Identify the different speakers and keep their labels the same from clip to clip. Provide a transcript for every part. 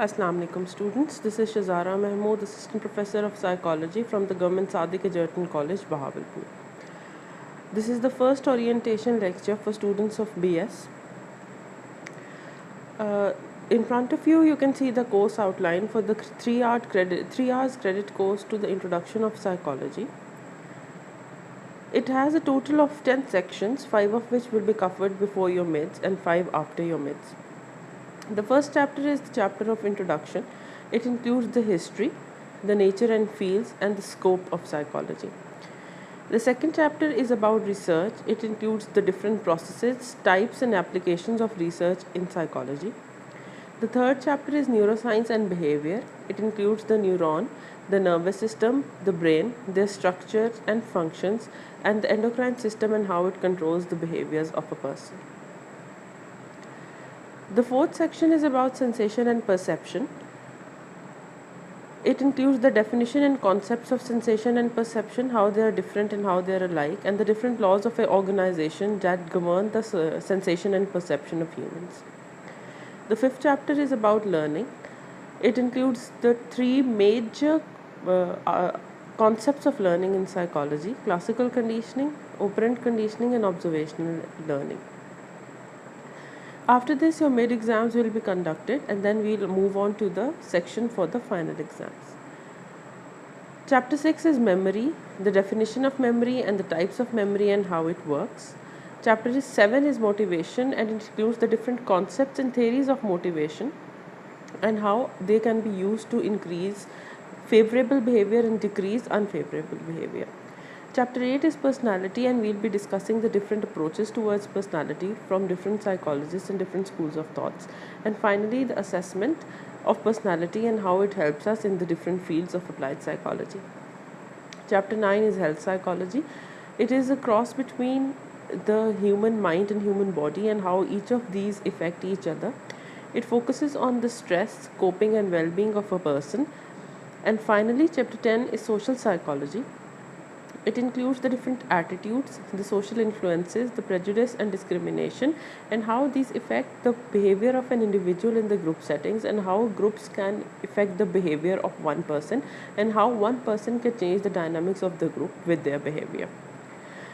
Speaker 1: Assalamu alaikum students, this is Shazara Mahmood, Assistant Professor of Psychology from the Government Sadiq Egerton College, Bahawalpur. This is the first orientation lecture for students of BS. In front of you, you can see the course outline for the 3 hours credit course to the Introduction of Psychology. It has a total of 10 sections, 5 of which will be covered before your mids and 5 after your mids. The first chapter is the chapter of introduction. It includes the history, the nature and fields, and the scope of psychology. The second chapter is about research. It includes the different processes, types, and applications of research in psychology. The third chapter is neuroscience and behavior. It includes the neuron, the nervous system, the brain, their structures and functions, and the endocrine system and how it controls the behaviors of a person. The fourth section is about sensation and perception. It includes the definition and concepts of sensation and perception, how they are different and how they are alike, and the different laws of an organization that govern the sensation and perception of humans. The fifth chapter is about learning. It includes the 3 major concepts of learning in psychology: classical conditioning, operant conditioning, and observational learning. After this, your mid exams will be conducted, and then we'll move on to the section for the final exams. Chapter 6 is memory, the definition of memory and the types of memory and how it works. Chapter 7 is motivation, and it includes the different concepts and theories of motivation and how they can be used to increase favorable behavior and decrease unfavorable behavior. Chapter 8 is personality, and we'll be discussing the different approaches towards personality from different psychologists and different schools of thoughts. And finally, the assessment of personality and how it helps us in the different fields of applied psychology. Chapter 9 is health psychology. It is a cross between the human mind and human body and how each of these affect each other. It focuses on the stress, coping, and well-being of a person. And finally, chapter 10 is social psychology. It includes the different attitudes, the social influences, the prejudice and discrimination, and how these affect the behavior of an individual in the group settings, and how groups can affect the behavior of one person, and how one person can change the dynamics of the group with their behavior.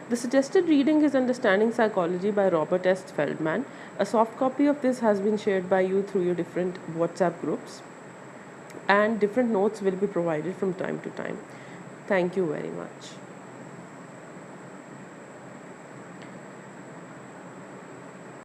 Speaker 1: The suggested reading is Understanding Psychology by Robert S. Feldman. A soft copy of this has been shared by you through your different WhatsApp groups, and different notes will be provided from time to time. Thank you very much.